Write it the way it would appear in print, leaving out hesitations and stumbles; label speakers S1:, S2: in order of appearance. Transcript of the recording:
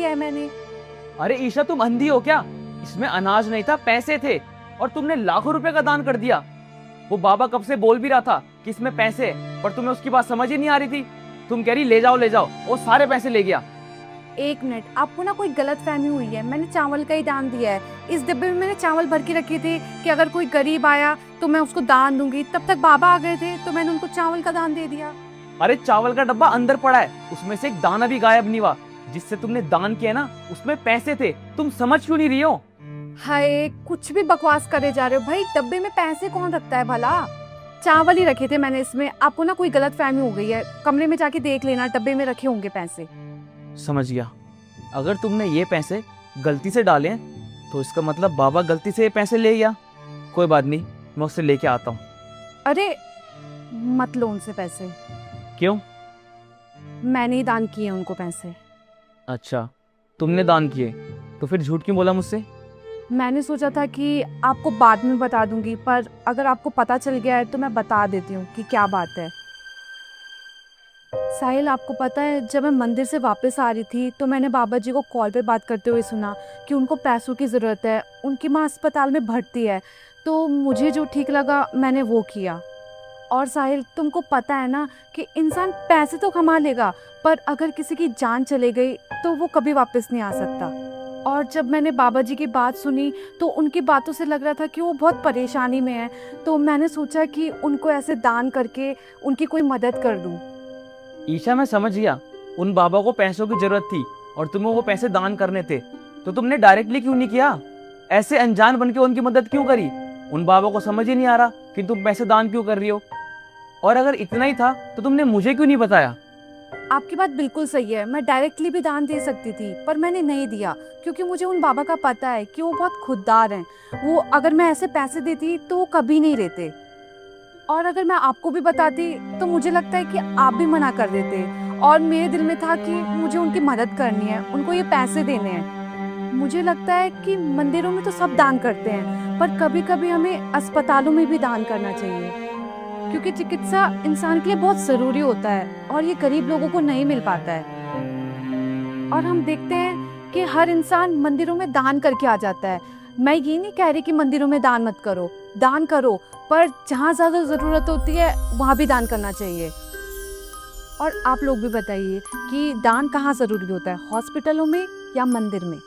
S1: दिया है मैंने।
S2: अरे ईशा, तुम अंधी हो क्या? इसमें अनाज नहीं था, पैसे थे, और तुमने लाखों रुपए का दान कर दिया। वो बाबा कब से बोल भी रहा था कि इसमें पैसे है, पर तुम्हें उसकी बात समझ ही नहीं आ रही थी। तुम कह रही ले जाओ ले जाओ, वो सारे पैसे ले गया।
S1: एक मिनट, आपको ना कोई गलत फहमी हुई है। मैंने चावल का ही दान दिया है। इस डिब्बे में मैंने चावल भर के रखे थे कि अगर कोई गरीब आया तो मैं उसको दान दूंगी। तब तक बाबा आ गए थे तो मैंने उनको चावल का दान दे दिया।
S2: अरे चावल का डब्बा अंदर पड़ा है, उसमें से एक दाना भी गायब नहीं हुआ। जिससे तुमने दान किया ना, उसमें पैसे थे। तुम समझ क्यों नहीं रही हो?
S1: हाय, कुछ भी बकवास करे जा रहे हो भाई। डब्बे में पैसे कौन रखता है भला? चावल ही रखे थे मैंने इसमें। आपको ना कोई गलत फहमी हो गई है। कमरे में जाके देख लेना, डब्बे में रखे होंगे पैसे।
S2: समझ गया। अगर तुमने ये पैसे गलती से डाले हैं तो इसका मतलब बाबा गलती से ये पैसे ले गया। कोई बात नहीं, मैं उससे लेके आता हूँ।
S1: अरे मत लो उनसे पैसे।
S2: क्यों?
S1: मैंने ही दान किए उनको पैसे।
S2: अच्छा, तुमने दान किए तो फिर झूठ क्यों बोला मुझसे?
S1: मैंने सोचा था कि आपको बाद में बता दूंगी, पर अगर आपको पता चल गया है तो मैं बता देती हूँ कि क्या बात है। साहिल, आपको पता है, जब मैं मंदिर से वापस आ रही थी तो मैंने बाबा जी को कॉल पे बात करते हुए सुना कि उनको पैसों की ज़रूरत है। उनकी माँ अस्पताल में भर्ती है। तो मुझे जो ठीक लगा मैंने वो किया। और साहिल, तुमको पता है ना कि इंसान पैसे तो कमा लेगा, पर अगर किसी की जान चले गई तो वो कभी वापस नहीं आ सकता। और जब मैंने बाबा जी की बात सुनी तो उनकी बातों से लग रहा था कि वो बहुत परेशानी में है। तो मैंने सोचा कि उनको ऐसे दान करके उनकी कोई मदद कर दूं।
S2: ईशा, मैं समझ गया। उन बाबा को पैसों की जरूरत थी और तुम्हें वो पैसे दान करने थे, तो तुमने डायरेक्टली क्यों नहीं किया? ऐसे अनजान बन के उनकी मदद क्यों करी? उन बाबा को समझ ही नहीं आ रहा कि तुम पैसे दान क्यों कर रही हो। और अगर इतना ही था तो तुमने मुझे क्यों नहीं बताया?
S1: आपकी बात बिल्कुल सही है। मैं डायरेक्टली भी दान दे सकती थी, पर मैंने नहीं दिया क्योंकि मुझे उन बाबा का पता है कि वो बहुत खुददार हैं। वो अगर मैं ऐसे पैसे देती तो वो कभी नहीं देते। और अगर मैं आपको भी बताती तो मुझे लगता है कि आप भी मना कर देते। और मेरे दिल में था कि मुझे उनकी मदद करनी है, उनको ये पैसे देने हैं। मुझे लगता है कि मंदिरों में तो सब दान करते हैं, पर कभी कभी हमें अस्पतालों में भी दान करना चाहिए, क्योंकि चिकित्सा इंसान के लिए बहुत ज़रूरी होता है और ये गरीब लोगों को नहीं मिल पाता है। और हम देखते हैं कि हर इंसान मंदिरों में दान करके आ जाता है। मैं ये नहीं कह रही कि मंदिरों में दान मत करो, दान करो, पर जहाँ ज़्यादा ज़रूरत होती है वहाँ भी दान करना चाहिए। और आप लोग भी बताइए कि दान कहाँ ज़रूरी होता है, हॉस्पिटलों में या मंदिर में?